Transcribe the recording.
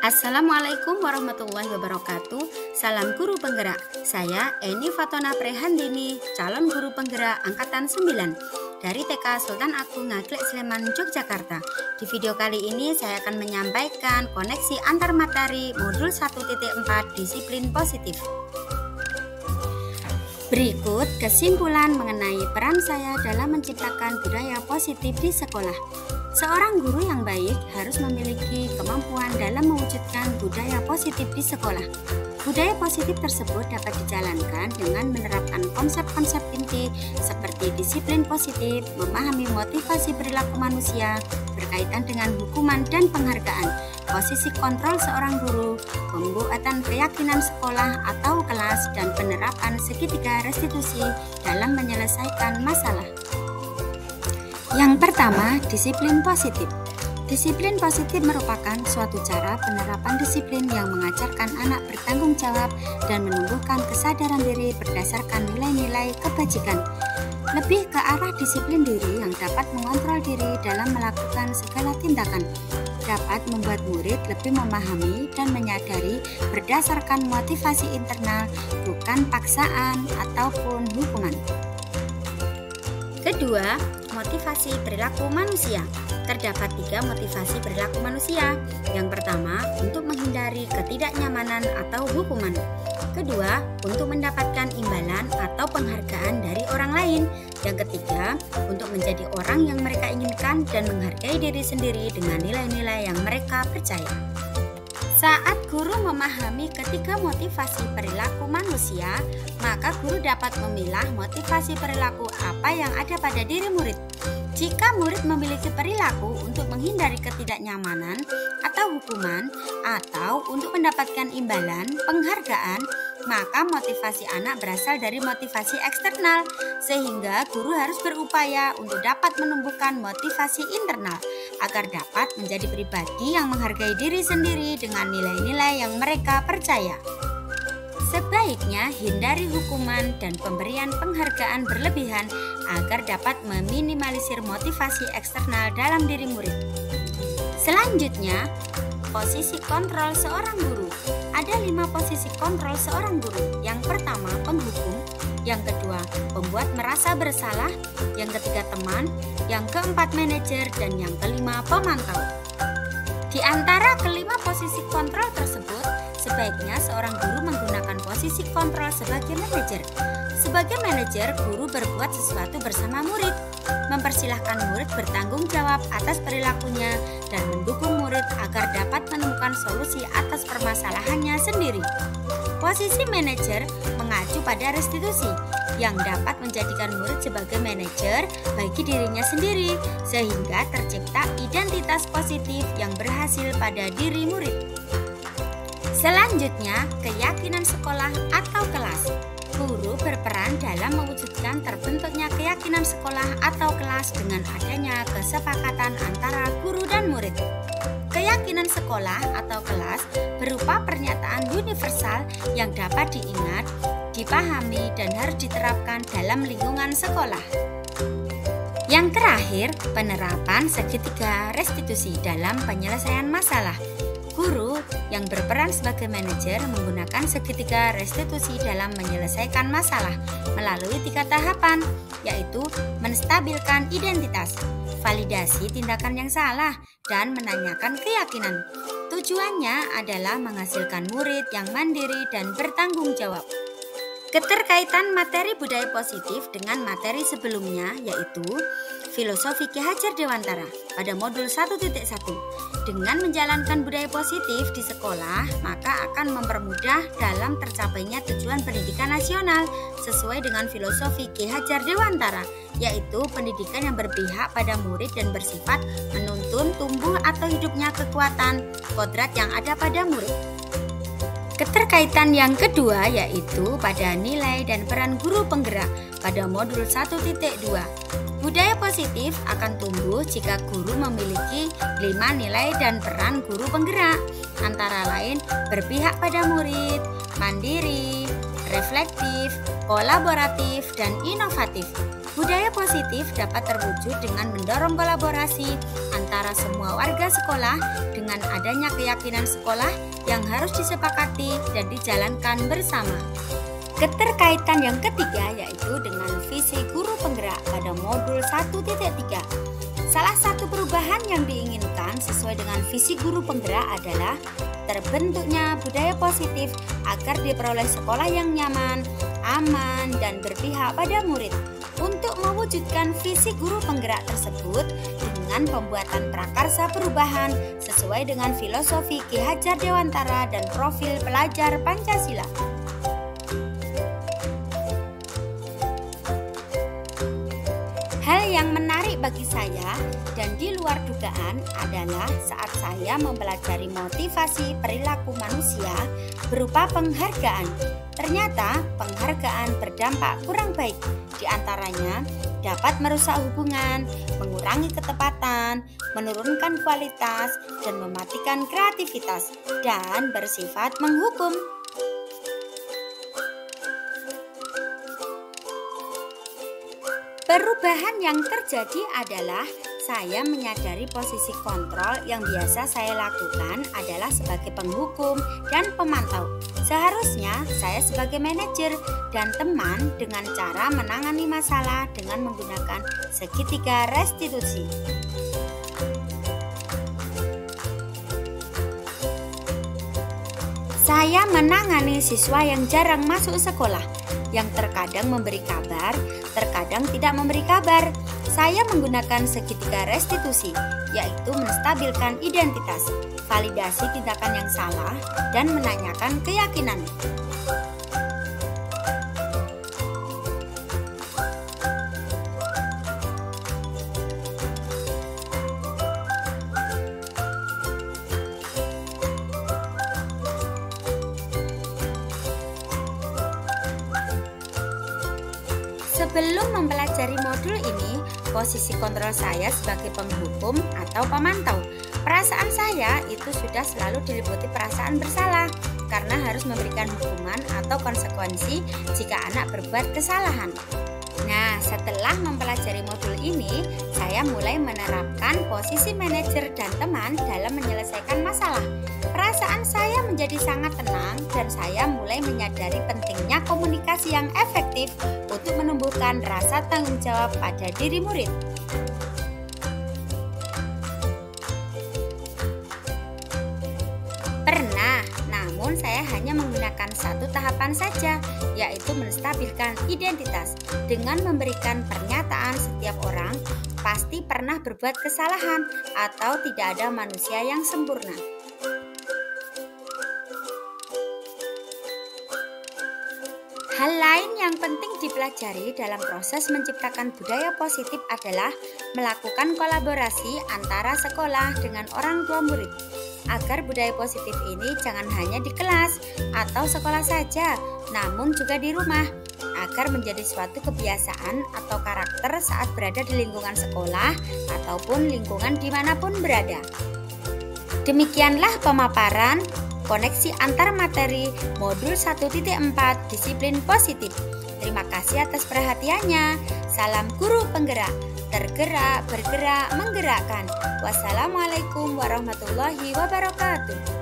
Assalamualaikum warahmatullahi wabarakatuh. Salam guru penggerak. Saya Eni Fatona Prehandini, calon guru penggerak angkatan 9 dari TK Sultan Agung Ngaglik Sleman, Yogyakarta. Di video kali ini saya akan menyampaikan koneksi antar materi modul 1.4 disiplin positif. Berikut kesimpulan mengenai peran saya dalam menciptakan budaya positif di sekolah. Seorang guru yang baik harus memiliki kemampuan dalam mewujudkan budaya positif di sekolah. Budaya positif tersebut dapat dijalankan dengan menerapkan konsep-konsep inti seperti disiplin positif, memahami motivasi perilaku manusia, berkaitan dengan hukuman dan penghargaan, posisi kontrol seorang guru, pembuatan keyakinan sekolah atau kelas, dan penerapan segitiga restitusi dalam menyelesaikan masalah. Yang pertama, disiplin positif. Disiplin positif merupakan suatu cara penerapan disiplin yang mengajarkan anak bertanggung jawab dan menumbuhkan kesadaran diri berdasarkan nilai-nilai kebajikan. Lebih ke arah disiplin diri yang dapat mengontrol diri dalam melakukan segala tindakan, dapat membuat murid lebih memahami dan menyadari berdasarkan motivasi internal, bukan paksaan ataupun hukuman. Kedua, motivasi perilaku manusia. Terdapat 3 motivasi perilaku manusia. Yang pertama, untuk menghindari ketidaknyamanan atau hukuman. Kedua, untuk mendapatkan imbalan atau penghargaan dari orang lain. Yang ketiga, untuk menjadi orang yang mereka inginkan dan menghargai diri sendiri dengan nilai-nilai yang mereka percaya. Saat guru memahami ketiga motivasi perilaku manusia, maka guru dapat memilah motivasi perilaku apa yang ada pada diri murid. Jika murid memiliki perilaku untuk menghindari ketidaknyamanan atau hukuman, atau untuk mendapatkan imbalan, penghargaan, maka motivasi anak berasal dari motivasi eksternal, sehingga guru harus berupaya untuk dapat menumbuhkan motivasi internal agar dapat menjadi pribadi yang menghargai diri sendiri dengan nilai-nilai yang mereka percaya. Sebaiknya hindari hukuman dan pemberian penghargaan berlebihan agar dapat meminimalisir motivasi eksternal dalam diri murid. Selanjutnya, posisi kontrol seorang guru. Ada 5 posisi kontrol seorang guru. Yang pertama, penghukum. Yang kedua, pembuat merasa bersalah. Yang ketiga, teman. Yang keempat, manajer. Dan yang kelima, pemantau. Di antara kelima posisi kontrol tersebut, sebaiknya seorang guru menggunakan posisi kontrol sebagai manajer. Sebagai manajer, guru berbuat sesuatu bersama murid, mempersilahkan murid bertanggung jawab atas perilakunya dan mendukung murid agar dapat menemukan solusi atas permasalahannya sendiri. Posisi manajer mengacu pada restitusi yang dapat menjadikan murid sebagai manajer bagi dirinya sendiri sehingga tercipta identitas positif yang berhasil pada diri murid. Selanjutnya, keyakinan sekolah atau kelas. Guru berperan dalam mewujudkan terbentuknya keyakinan sekolah atau kelas dengan adanya kesepakatan antara guru dan murid. Keyakinan sekolah atau kelas berupa pernyataan universal yang dapat diingat, dipahami, dan harus diterapkan dalam lingkungan sekolah. Yang terakhir, penerapan segitiga restitusi dalam penyelesaian masalah. Guru yang berperan sebagai manajer menggunakan segitiga restitusi dalam menyelesaikan masalah melalui 3 tahapan, yaitu menstabilkan identitas, validasi tindakan yang salah, dan menanyakan keyakinan. Tujuannya adalah menghasilkan murid yang mandiri dan bertanggung jawab. Keterkaitan materi budaya positif dengan materi sebelumnya yaitu filosofi Ki Hajar Dewantara pada modul 1.1. Dengan menjalankan budaya positif di sekolah, maka akan mempermudah dalam tercapainya tujuan pendidikan nasional sesuai dengan filosofi Ki Hajar Dewantara, yaitu pendidikan yang berpihak pada murid dan bersifat menuntun tumbuh atau hidupnya kekuatan kodrat yang ada pada murid. Keterkaitan yang kedua yaitu pada nilai dan peran guru penggerak pada modul 1.2. Budaya positif akan tumbuh jika guru memiliki 5 nilai dan peran guru penggerak, antara lain berpihak pada murid, mandiri, reflektif, kolaboratif, dan inovatif. Budaya positif dapat terwujud dengan mendorong kolaborasi antara semua warga sekolah dengan adanya keyakinan sekolah yang harus disepakati dan dijalankan bersama. Keterkaitan yang ketiga yaitu dengan visi guru penggerak pada modul 1.3. Salah satu perubahan yang diinginkan sesuai dengan visi guru penggerak adalah terbentuknya budaya positif agar diperoleh sekolah yang nyaman, aman, dan berpihak pada murid. Untuk mewujudkan visi guru penggerak tersebut dengan pembuatan prakarsa perubahan sesuai dengan filosofi Ki Hajar Dewantara dan profil pelajar Pancasila. Hal yang menarik bagi saya dan di luar dugaan adalah saat saya mempelajari motivasi perilaku manusia berupa penghargaan. Ternyata penghargaan berdampak kurang baik, di antaranya dapat merusak hubungan, mengurangi ketepatan, menurunkan kualitas, dan mematikan kreativitas, dan bersifat menghukum. Perubahan yang terjadi adalah saya menyadari posisi kontrol yang biasa saya lakukan adalah sebagai penghukum dan pemantau. Seharusnya saya sebagai manajer dan teman dengan cara menangani masalah dengan menggunakan segitiga restitusi. Saya menangani siswa yang jarang masuk sekolah, yang terkadang memberi kabar, terkadang tidak memberi kabar. Saya menggunakan segitiga restitusi, yaitu menstabilkan identitas, validasi tindakan yang salah, dan menanyakan keyakinan. Sebelum mempelajari modul ini, posisi kontrol saya sebagai penghukum atau pemantau. Perasaan saya itu sudah selalu diliputi perasaan bersalah karena harus memberikan hukuman atau konsekuensi jika anak berbuat kesalahan. Nah, setelah mempelajari modul ini, saya mulai menerapkan posisi manajer dan teman dalam menyelesaikan masalah. Perasaan saya menjadi sangat tenang dan saya mulai menyadari pentingnya komunikasi yang efektif untuk menumbuhkan rasa tanggung jawab pada diri murid. Pernah, namun saya hanya menggunakan satu tahapan saja, yaitu menstabilkan identitas dengan memberikan pernyataan setiap orang pasti pernah berbuat kesalahan atau tidak ada manusia yang sempurna. Hal lain yang penting dipelajari dalam proses menciptakan budaya positif adalah melakukan kolaborasi antara sekolah dengan orang tua murid. Agar budaya positif ini jangan hanya di kelas atau sekolah saja, namun juga di rumah, agar menjadi suatu kebiasaan atau karakter saat berada di lingkungan sekolah ataupun lingkungan dimanapun berada. Demikianlah pemaparan koneksi antar materi modul 1.4 disiplin positif. Terima kasih atas perhatiannya. Salam guru penggerak, tergerak, bergerak, menggerakkan. Wassalamualaikum warahmatullahi wabarakatuh.